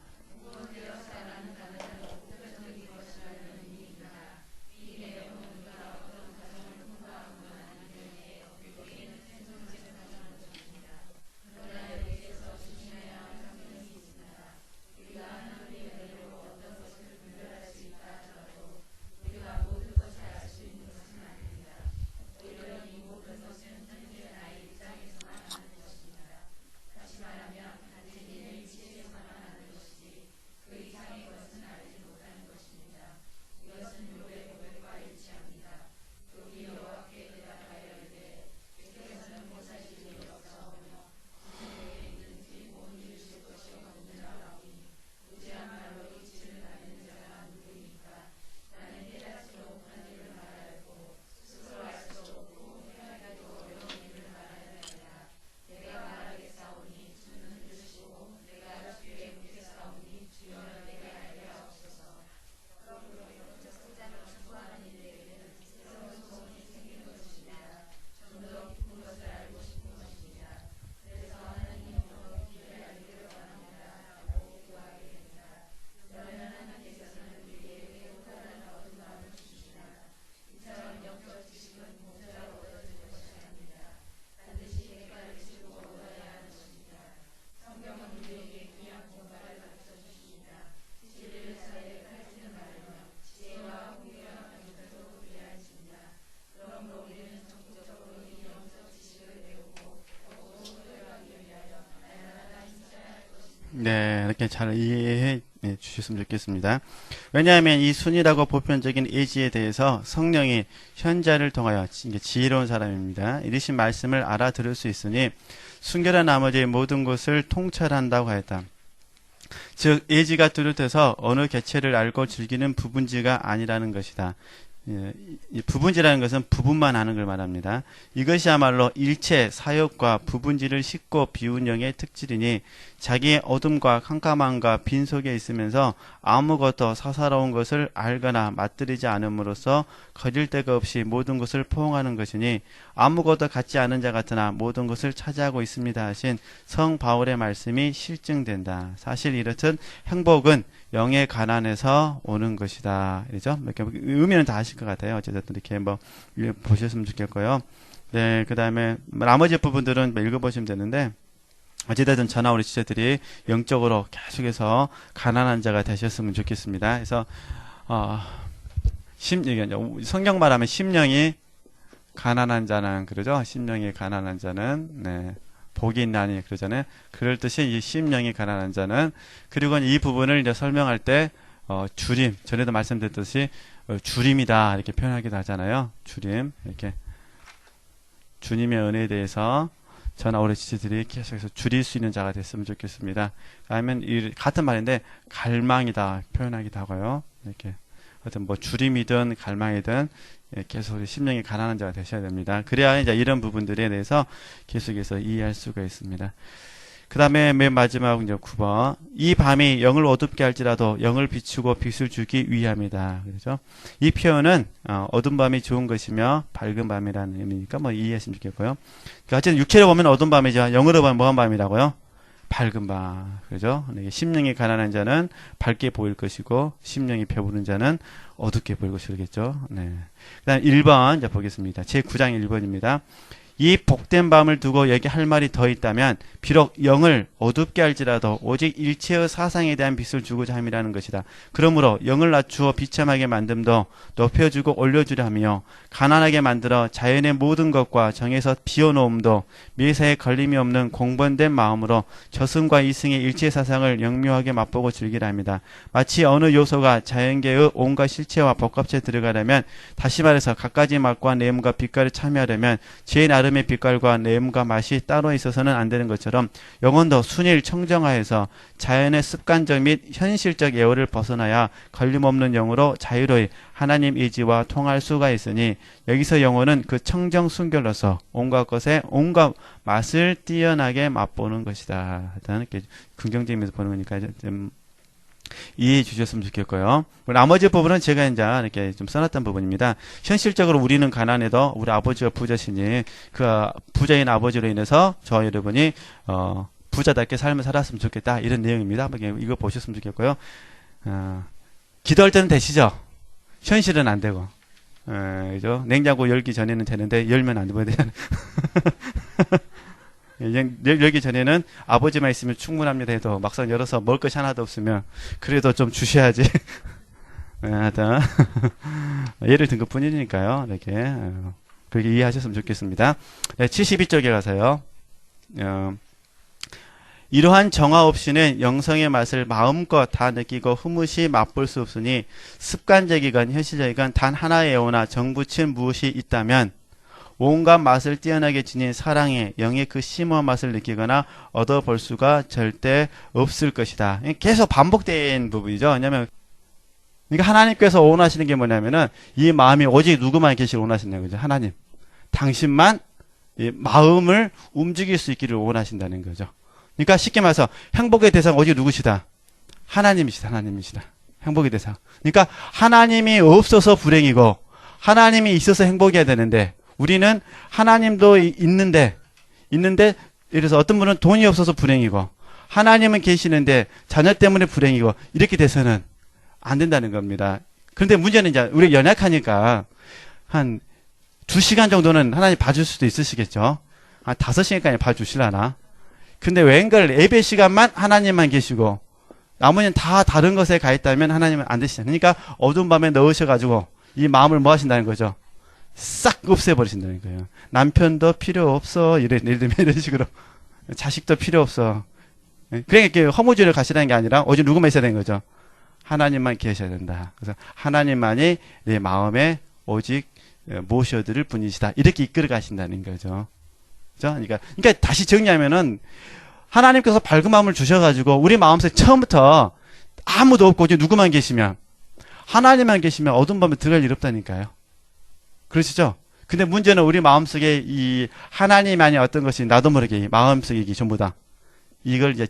네, 이렇게 잘 이해해 주셨으면 좋겠습니다. 왜냐하면 이 순이라고 보편적인 예지에 대해서 성령이 현자를 통하여 지혜로운 사람입니다. 이르신 말씀을 알아들을 수 있으니 순결한 나머지 모든 것을 통찰한다고 하였다. 즉 예지가 뚜렷해서 어느 개체를 알고 즐기는 부분지가 아니라는 것이다. 이 부분지라는 것은 부분만 아는 걸 말합니다. 이것이야말로 일체 사욕과 부분지를 싣고 비운 영의 특질이니 자기의 어둠과 캄캄함과 빈속에 있으면서 아무것도 사사로운 것을 알거나 맛들이지 않음으로써 거릴 데가 없이 모든 것을 포용하는 것이니 아무것도 갖지 않은 자 같으나 모든 것을 차지하고 있습니다 하신 성 바울의 말씀이 실증된다. 사실 이렇듯 행복은 영의 가난에서 오는 것이다. 이죠? 의미는 다 아실 것 같아요. 어쨌든 이렇게 한번 보셨으면 좋겠고요. 네, 그 다음에 나머지 부분들은 읽어보시면 되는데, 어찌됐든 저나 우리 지체들이 영적으로 계속해서 가난한 자가 되셨으면 좋겠습니다. 그래서 성경 말하면 심령이 가난한 자는 그러죠. 심령이 가난한 자는 네. 복이 있나니 그러잖아요. 그럴 듯이 이 심령이 가난한 자는, 그리고 이 부분을 이제 설명할 때 주림, 전에도 말씀드렸듯이 주림이다 이렇게 표현하기도 하잖아요. 주림, 이렇게 주님의 은혜에 대해서 저나 우리 지체들이 계속해서 줄일 수 있는 자가 됐으면 좋겠습니다. 아니면 이 같은 말인데 갈망이다 표현하기도 하고요. 이렇게 하여튼 뭐 주림이든 갈망이든 계속 우리 심령이 가난한 자가 되셔야 됩니다. 그래야 이제 이런 부분들에 대해서 계속해서 이해할 수가 있습니다. 그 다음에 맨 마지막 이제 9번. 이 밤이 영을 어둡게 할지라도 영을 비추고 빛을 주기 위함이다. 그렇죠? 이 표현은 어두운 밤이 좋은 것이며 밝은 밤이라는 의미니까 뭐 이해하시면 좋겠고요. 그러니까 어쨌든 육체로 보면 어두운 밤이죠. 영으로 보면 뭐한 밤이라고요? 밝은 바. 그죠? 심령이 가난한 자는 밝게 보일 것이고, 심령이 배부른 자는 어둡게 보일 것이겠죠. 네. 그 다음 1번, 자, 보겠습니다. 제 9장 1번입니다. 이 복된 밤을 두고 여기 할 말이 더 있다면 비록 영을 어둡게 할지라도 오직 일체의 사상에 대한 빛을 주고자 함이라는 것이다. 그러므로 영을 낮추어 비참하게 만듦도 높여주고 올려주려 하며 가난하게 만들어 자연의 모든 것과 정에서 비워놓음도 매사에 걸림이 없는 공번된 마음으로 저승과 이승의 일체 사상을 영묘하게 맛보고 즐기려 합니다. 마치 어느 요소가 자연계의 온갖 실체와 복합체에 들어가려면, 다시 말해서 갖가지 맛과 내음과 빛깔을 참여하려면 제 나름의 빛깔과 내음과 맛이 따로 있어서는 안 되는 것처럼 영혼도 순일 청정하여서 자연의 습관적 및 현실적 예우를 벗어나야 걸림없는 영으로 자유로이 하나님 의지와 통할 수가 있으니, 여기서 영혼은 그 청정 순결로서 온갖 것에 온갖 맛을 뛰어나게 맛보는 것이다. 일단 이렇게 긍정적이면서 보는 거니까 좀 이해해 주셨으면 좋겠고요. 나머지 부분은 제가 이제 이렇게 좀 써놨던 부분입니다. 현실적으로 우리는 가난해도 우리 아버지가 부자시니 그 부자인 아버지로 인해서 저 여러분이 부자답게 삶을 살았으면 좋겠다, 이런 내용입니다. 이거 보셨으면 좋겠고요. 기도할 때는 되시죠? 현실은 안 되고, 그죠? 냉장고 열기 전에는 되는데 열면 안 되잖아요. 열기 전에는 아버지만 있으면 충분합니다 해도 막상 열어서 먹을 것이 하나도 없으면 그래도 좀 주셔야지. 하여튼 예를 든 것 뿐이니까요. 이렇게 그렇게 이해하셨으면 좋겠습니다. 네, 72쪽에 가서요. 이러한 정화 없이는 영성의 맛을 마음껏 다 느끼고 흐뭇이 맛볼 수 없으니 습관적이건 현실적이건 단 하나의 애호나 정붙인 무엇이 있다면 온갖 맛을 뛰어나게 지닌 사랑의 영의 그 심오한 맛을 느끼거나 얻어볼 수가 절대 없을 것이다. 계속 반복된 부분이죠. 왜냐하면 그러니까 하나님께서 원하시는 게 뭐냐면은 이 마음이 오직 누구만 계시길 원하신다는 거죠. 하나님. 당신만 이 마음을 움직일 수 있기를 원하신다는 거죠. 그러니까 쉽게 말해서 행복의 대상 오직 누구시다? 하나님이시다. 하나님이시다. 행복의 대상. 그러니까 하나님이 없어서 불행이고 하나님이 있어서 행복해야 되는데, 우리는 하나님도 있는데 이래서 어떤 분은 돈이 없어서 불행이고 하나님은 계시는데 자녀 때문에 불행이고 이렇게 돼서는 안 된다는 겁니다. 그런데 문제는 이제 우리 연약하니까 한 2시간 정도는 하나님 봐줄 수도 있으시겠죠. 한 5시간까지 봐주실라나. 근데 웬걸 예배 시간만 하나님만 계시고 나머지는 다 다른 것에 가 있다면 하나님은 안 되시잖아요. 그러니까 어두운 밤에 넣으셔가지고 이 마음을 뭐 하신다는 거죠? 싹 없애버리신다는 거예요. 남편도 필요 없어. 예를 들면 이런 식으로. 자식도 필요 없어. 그러니까 허무주의를 가시라는 게 아니라 오직 누구만 있어야 되는 거죠? 하나님만 계셔야 된다. 그래서 하나님만이 내 마음에 오직 모셔드릴 분이시다. 이렇게 이끌어 가신다는 거죠. 그죠? 그러니까 다시 정리하면은 하나님께서 밝은 마음을 주셔가지고 우리 마음속에 처음부터 아무도 없고 오직 누구만 계시면, 하나님만 계시면 어두운 밤에 들어갈 일 없다니까요. 그러시죠? 근데 문제는 우리 마음속에 이 하나님만이 어떤 것이 나도 모르게 이 마음속에 이게 전부 다 이걸 이제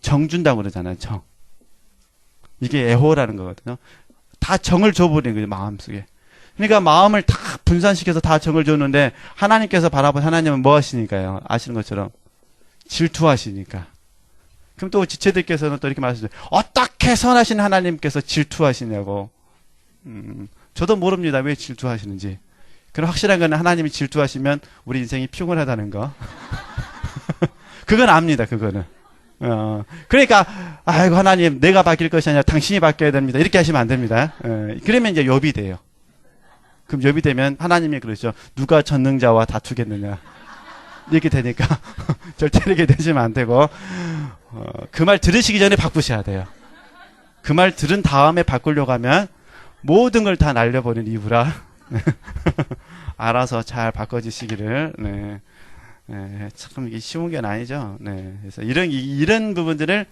정 준다고 그러잖아요. 정. 이게 애호라는 거거든요. 다 정을 줘버리는 거죠. 마음속에. 그러니까 마음을 다 분산시켜서 다 정을 줬는데 하나님께서 바라본 하나님은 뭐 하시니까요? 아시는 것처럼 질투하시니까. 그럼 또 지체들께서는 또 이렇게 말하시죠. 어떻게 선하신 하나님께서 질투하시냐고. 저도 모릅니다. 왜 질투하시는지. 그럼 확실한 건 하나님이 질투하시면 우리 인생이 피곤하다는 거. 그건 압니다. 그거는. 그러니까 아이고 하나님 내가 바뀔 것이 아니라 당신이 바뀌어야 됩니다. 이렇게 하시면 안 됩니다. 그러면 이제 욥이 돼요. 그럼 욥이 되면 하나님이 그러죠. 누가 전능자와 다투겠느냐. 이렇게 되니까 절대 이렇게 되시면 안 되고 그 말 들으시기 전에 바꾸셔야 돼요. 그 말 들은 다음에 바꾸려고 하면 모든 걸 다 날려버린 이유라 알아서 잘 바꿔주시기를. 네. 네, 참 이게 쉬운 게 아니죠. 네, 그래서 이런 부분들을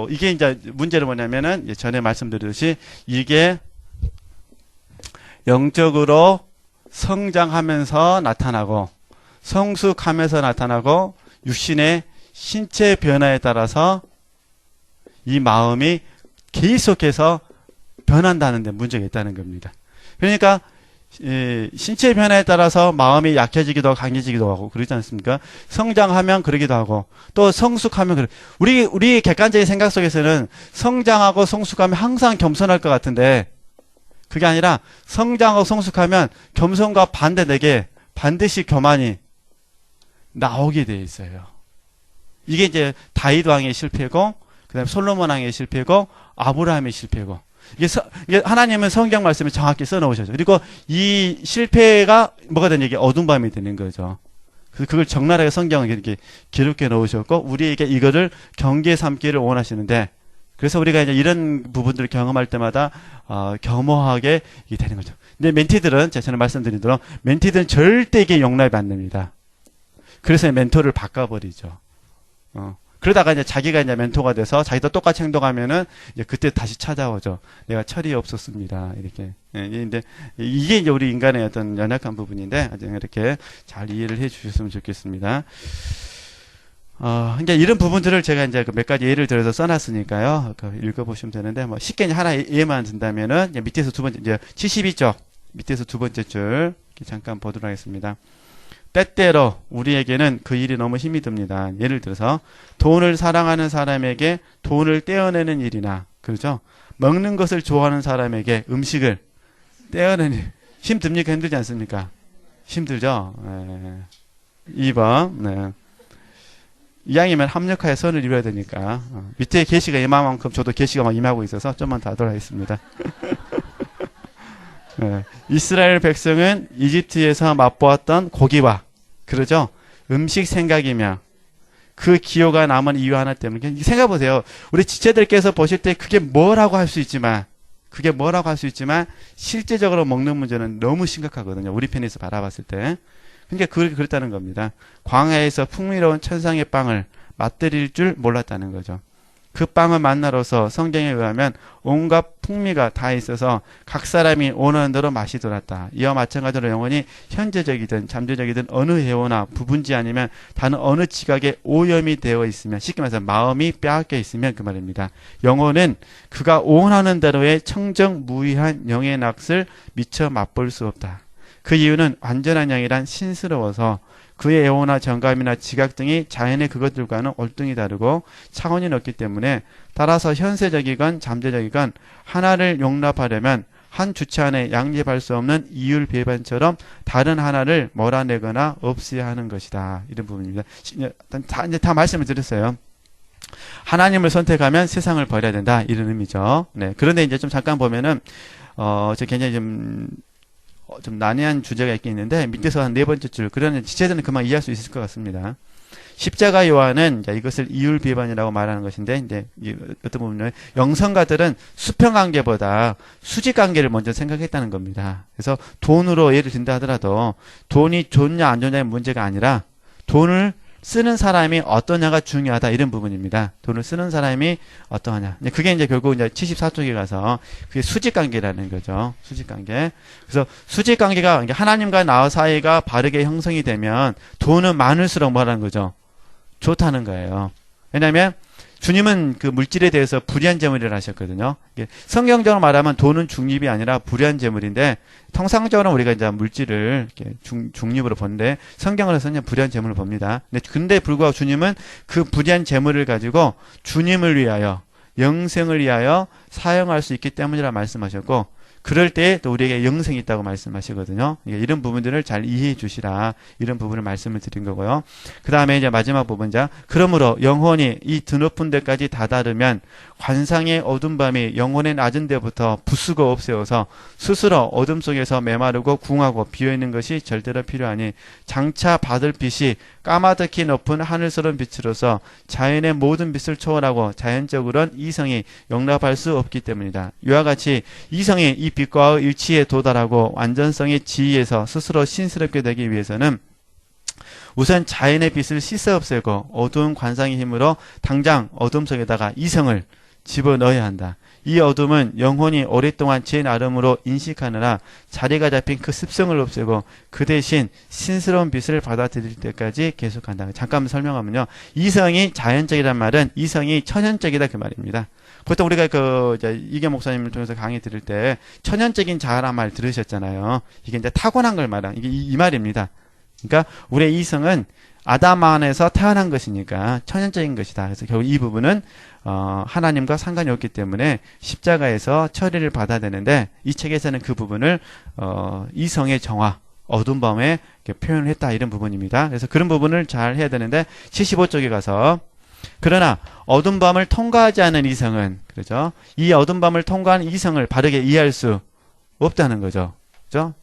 이게 이제 문제는 뭐냐면은 전에 말씀드렸듯이 이게 영적으로 성장하면서 나타나고 성숙하면서 나타나고 육신의 신체 변화에 따라서 이 마음이 계속해서 변한다는 데 문제가 있다는 겁니다. 그러니까 신체 변화에 따라서 마음이 약해지기도 하고 강해지기도 하고 그러지 않습니까? 성장하면 그러기도 하고 또 성숙하면 우리 객관적인 생각 속에서는 성장하고 성숙하면 항상 겸손할 것 같은데 그게 아니라 성장하고 성숙하면 겸손과 반대되게 반드시 교만이 나오게 돼 있어요. 이게 이제 다윗 왕의 실패고 그다음에 솔로몬 왕의 실패고 아브라함의 실패고 이게 하나님은 성경 말씀에 정확히 써놓으셨죠. 그리고 이 실패가 뭐가 되는 게 어두운 밤이 되는 거죠. 그래서 그걸 적나라하게 성경에 이렇게 기록해 놓으셨고 우리에게 이거를 경계에 삼기를 원하시는데 그래서 우리가 이제 이런 부분들을 경험할 때마다 겸허하게 이게 되는 거죠. 근데 멘티들은 제가 전에 말씀드린 대로 멘티들은 절대 이게 용납이 안 됩니다. 그래서 멘토를 바꿔버리죠. 그러다가 이제 자기가 이제 멘토가 돼서 자기도 똑같이 행동하면은 이제 그때 다시 찾아오죠. 내가 철이 없었습니다. 이렇게. 근데 이게 이제 우리 인간의 어떤 연약한 부분인데 이렇게 잘 이해를 해 주셨으면 좋겠습니다. 그러니까 이런 부분들을 제가 이제 몇 가지 예를 들어서 써놨으니까요. 읽어보시면 되는데, 뭐, 쉽게 이제 하나 예만 든다면은, 이제 밑에서 두 번째, 이제 72쪽, 밑에서 두 번째 줄, 잠깐 보도록 하겠습니다. 때때로 우리에게는 그 일이 너무 힘이 듭니다. 예를 들어서, 돈을 사랑하는 사람에게 돈을 떼어내는 일이나, 그렇죠? 먹는 것을 좋아하는 사람에게 음식을 떼어내는 일. 힘듭니까? 힘들지 않습니까? 힘들죠? 2번, 네. 이왕이면 합력하여 선을 이루어야 되니까 밑에 계시가 이만큼 저도 계시가 막 임하고 있어서 좀만 더 하도록 하겠습니다. 네. 이스라엘 백성은 이집트에서 맛보았던 고기와 그러죠 음식 생각이며 그 기호가 남은 이유 하나 때문에 생각해보세요. 우리 지체들께서 보실 때 그게 뭐라고 할 수 있지만 실제적으로 먹는 문제는 너무 심각하거든요. 우리 편에서 바라봤을 때. 그러니까 그랬다는 겁니다. 광야에서 풍미로운 천상의 빵을 맛들일 줄 몰랐다는 거죠. 그 빵을 만나러서 성경에 의하면 온갖 풍미가 다 있어서 각 사람이 원하는 대로 맛이 돌았다. 이와 마찬가지로 영혼이 현재적이든 잠재적이든 어느 해오나 부분지 아니면 다른 어느 지각에 오염이 되어 있으면 쉽게 말해서 마음이 빼앗겨 있으면 그 말입니다. 영혼은 그가 원하는 대로의 청정무의한 영의 낚을 미처 맛볼 수 없다. 그 이유는 완전한 영이란 신스러워서 그의 애호나 정감이나 지각 등이 자연의 그것들과는 월등히 다르고 차원이 높기 때문에 따라서 현세적이건 잠재적이건 하나를 용납하려면 한 주체 안에 양립할 수 없는 이율 배반처럼 다른 하나를 몰아내거나 없애야 하는 것이다. 이런 부분입니다. 이제 다 말씀을 드렸어요. 하나님을 선택하면 세상을 버려야 된다. 이런 의미죠. 네. 그런데 이제 좀 잠깐 보면은 저 굉장히 좀 난해한 주제가 있긴 있는데 밑에서 한 네 번째 줄 그러는 지체들은 그만 이해할 수 있을 것 같습니다. 십자가 요한은 이것을 이율 비반이라고 말하는 것인데 이제 어떤 부분은 영성가들은 수평 관계보다 수직 관계를 먼저 생각했다는 겁니다. 그래서 돈으로 예를 든다 하더라도 돈이 좋냐 안 좋냐의 문제가 아니라 돈을 쓰는 사람이 어떠냐가 중요하다 이런 부분입니다. 돈을 쓰는 사람이 어떠하냐. 그게 이제 결국 이제 74쪽에 가서 그게 수직관계라는 거죠. 수직관계. 그래서 수직관계가 하나님과 나 사이가 바르게 형성이 되면 돈은 많을수록 뭐라는 거죠. 좋다는 거예요. 왜냐하면 주님은 그 물질에 대해서 불의한 재물이라 하셨거든요. 성경적으로 말하면 돈은 중립이 아니라 불의한 재물인데 통상적으로 우리가 이제 물질을 이렇게 중립으로 보는데 성경으로서는 불의한 재물을 봅니다. 근데 불구하고 주님은 그 불의한 재물을 가지고 주님을 위하여 영생을 위하여 사용할 수 있기 때문이라 말씀하셨고 그럴 때 또 우리에게 영생이 있다고 말씀하시거든요. 이런 부분들을 잘 이해해 주시라. 이런 부분을 말씀을 드린 거고요. 그 다음에 이제 마지막 부분자. 그러므로 영혼이 이 드높은 데까지 다다르면 관상의 어둠 밤이 영혼의 낮은 데부터 부수고 없애어서 스스로 어둠 속에서 메마르고 궁하고 비어있는 것이 절대로 필요하니 장차 받을 빛이 까마득히 높은 하늘스러운 빛으로서 자연의 모든 빛을 초월하고 자연적으로는 이성이 용납할 수 없기 때문이다. 이와 같이 이성이 이 빛과의 일치에 도달하고 완전성의 지위에서 스스로 신스럽게 되기 위해서는 우선 자연의 빛을 씻어 없애고 어두운 관상의 힘으로 당장 어둠 속에다가 이성을 집어넣어야 한다. 이 어둠은 영혼이 오랫동안 제 나름으로 인식하느라 자리가 잡힌 그 습성을 없애고 그 대신 신스러운 빛을 받아들일 때까지 계속한다. 잠깐 설명하면요. 이성이 자연적이란 말은 이성이 천연적이다 그 말입니다. 보통 우리가 이계 목사님을 통해서 강의 들을 때 천연적인 자아란 말 들으셨잖아요. 이게 이제 타고난 걸 말하는 이게 이 말입니다. 그러니까 우리의 이성은 아담 안에서 태어난 것이니까 천연적인 것이다. 그래서 결국 이 부분은 하나님과 상관이 없기 때문에 십자가에서 처리를 받아야 되는데 이 책에서는 그 부분을 이성의 정화, 어두운 밤에 표현을 했다 이런 부분입니다. 그래서 그런 부분을 잘 해야 되는데 75쪽에 가서 그러나 어두운 밤을 통과하지 않은 이성은 그렇죠? 이 어두운 밤을 통과한 이성을 바르게 이해할 수 없다는 거죠. 그렇죠?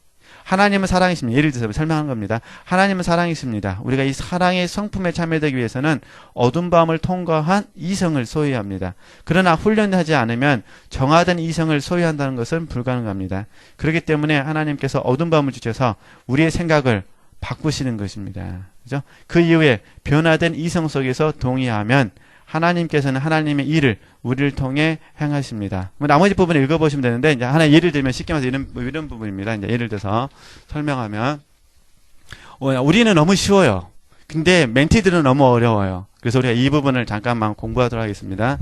하나님은 사랑이십니다. 예를 들어서 설명한 겁니다. 하나님은 사랑이십니다. 우리가 이 사랑의 성품에 참여되기 위해서는 어두운 밤을 통과한 이성을 소유해야 합니다. 그러나 훈련하지 않으면 정화된 이성을 소유한다는 것은 불가능합니다. 그렇기 때문에 하나님께서 어두운 밤을 주셔서 우리의 생각을 바꾸시는 것입니다. 그죠? 그 이후에 변화된 이성 속에서 동의하면 하나님께서는 하나님의 일을 우리를 통해 행하십니다. 나머지 부분을 읽어보시면 되는데, 이제 하나 예를 들면 쉽게 말해서 이런 부분입니다. 이제 예를 들어서 설명하면, 우리는 너무 쉬워요. 근데 멘티들은 너무 어려워요. 그래서 우리가 이 부분을 잠깐만 공부하도록 하겠습니다.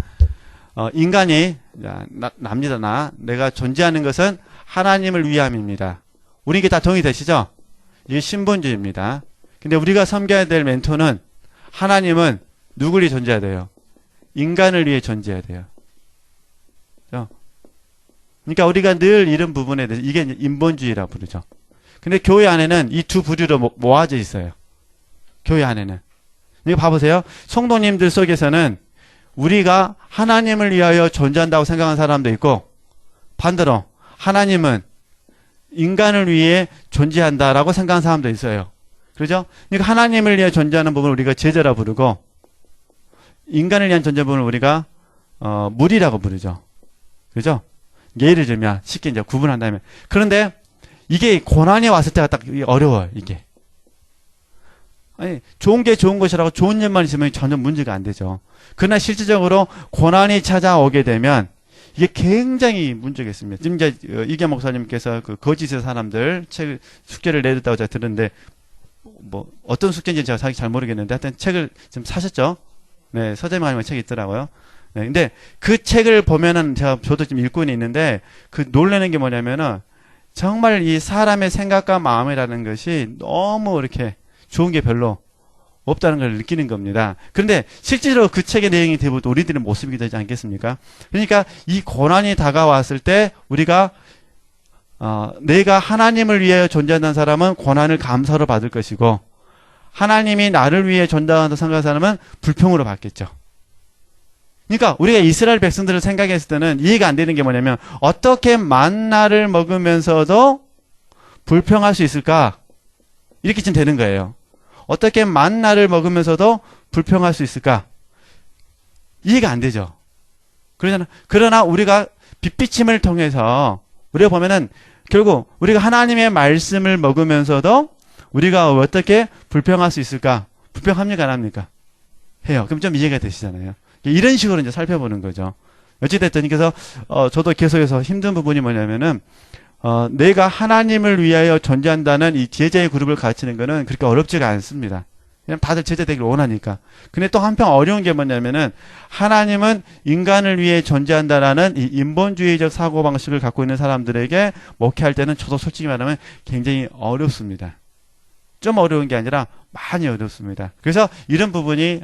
인간이, 내가 존재하는 것은 하나님을 위함입니다. 우리 이게 다 동의되시죠? 이게 신본주의입니다. 근데 우리가 섬겨야 될 멘토는 하나님은 누구를 위해 존재해야 돼요? 인간을 위해 존재해야 돼요. 그러니까 우리가 늘 이런 부분에 대해서 이게 인본주의라고 부르죠. 근데 교회 안에는 이 두 부류로 모아져 있어요. 교회 안에는. 이거 봐보세요. 성도님들 속에서는 우리가 하나님을 위하여 존재한다고 생각하는 사람도 있고 반대로 하나님은 인간을 위해 존재한다라고 생각하는 사람도 있어요. 그렇죠? 그러니까 하나님을 위해 존재하는 부분을 우리가 제자라 부르고 인간을 위한 존재 부분을 우리가 물이라고 부르죠. 그죠? 예를 들면 쉽게 이제 구분한다면 그런데 이게 고난이 왔을 때가 딱 어려워요. 이게 아니 좋은 게 좋은 것이라고 좋은 일만 있으면 전혀 문제가 안 되죠. 그러나 실질적으로 고난이 찾아오게 되면 이게 굉장히 문제가 있습니다. 지금 이제 이계 목사님께서 그 거짓의 사람들 책 숙제를 내렸다고 제가 들었는데 뭐 어떤 숙제인지 제가 잘 모르겠는데 하여튼 책을 지금 사셨죠? 네, 서재명 아니면 책이 있더라고요. 네, 근데 그 책을 보면은 저도 지금 읽고 있는데 그 놀라는 게 뭐냐면은 정말 이 사람의 생각과 마음이라는 것이 너무 이렇게 좋은 게 별로 없다는 걸 느끼는 겁니다. 그런데 실제로 그 책의 내용이 대부분 우리들의 모습이 되지 않겠습니까? 그러니까 이 고난이 다가왔을 때 우리가 내가 하나님을 위해 존재한다는 사람은 고난을 감사로 받을 것이고 하나님이 나를 위해 존재한다고 생각하는 사람은 불평으로 받겠죠. 그러니까 우리가 이스라엘 백성들을 생각했을 때는 이해가 안 되는 게 뭐냐면 어떻게 만나를 먹으면서도 불평할 수 있을까? 이렇게 지금 되는 거예요. 어떻게 만나를 먹으면서도 불평할 수 있을까? 이해가 안 되죠. 그러나 우리가 빛비침을 통해서 우리가 보면은 결국 우리가 하나님의 말씀을 먹으면서도 우리가 어떻게 불평할 수 있을까? 불평합니까? 안 합니까? 해요. 그럼 좀 이해가 되시잖아요. 이런 식으로 이제 살펴보는 거죠. 어찌됐든, 그래서, 저도 계속해서 힘든 부분이 뭐냐면은, 내가 하나님을 위하여 존재한다는 이 제자의 그룹을 가르치는 거는 그렇게 어렵지가 않습니다. 그냥 다들 제자 되기를 원하니까. 근데 또 한편 어려운 게 뭐냐면은, 하나님은 인간을 위해 존재한다라는 이 인본주의적 사고방식을 갖고 있는 사람들에게 목회할 때는 저도 솔직히 말하면 굉장히 어렵습니다. 좀 어려운 게 아니라 많이 어렵습니다. 그래서 이런 부분이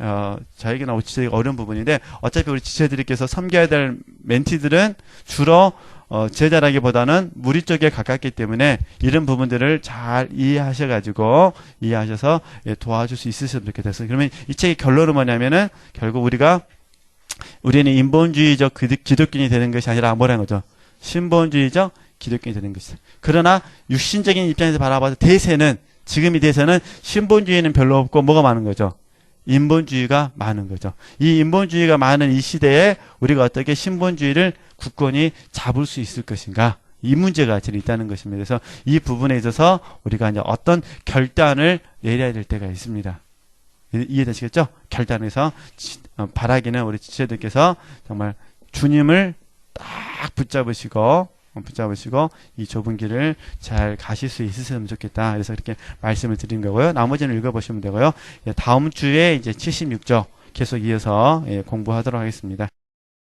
저에게는 지체되기 어려운 부분인데 어차피 우리 지체들께서 섬겨야 될 멘티들은 주로 제자라기보다는 무리 쪽에 가깝기 때문에 이런 부분들을 잘 이해하셔서 도와줄 수 있으셨으면 좋겠어요. 그러면 이 책의 결론은 뭐냐면은 결국 우리는 인본주의적 기독교인이 되는 것이 아니라 뭐라는 거죠? 신본주의적 기독교인이 되는 것이죠. 그러나 육신적인 입장에서 바라봐서 지금 이 대세는 신본주의는 별로 없고 뭐가 많은 거죠? 인본주의가 많은 거죠. 이 인본주의가 많은 이 시대에 우리가 어떻게 신본주의를 굳건히 잡을 수 있을 것인가? 이 문제가 제일 있다는 것입니다. 그래서 이 부분에 있어서 우리가 이제 어떤 결단을 내려야 될 때가 있습니다. 이해되시겠죠? 결단해서 바라기는 우리 지체들께서 정말 주님을 딱 붙잡으시고 이 좁은 길을 잘 가실 수 있으면 좋겠다. 그래서 그렇게 말씀을 드린 거고요. 나머지는 읽어보시면 되고요. 다음 주에 이제 76조 계속 이어서 공부하도록 하겠습니다.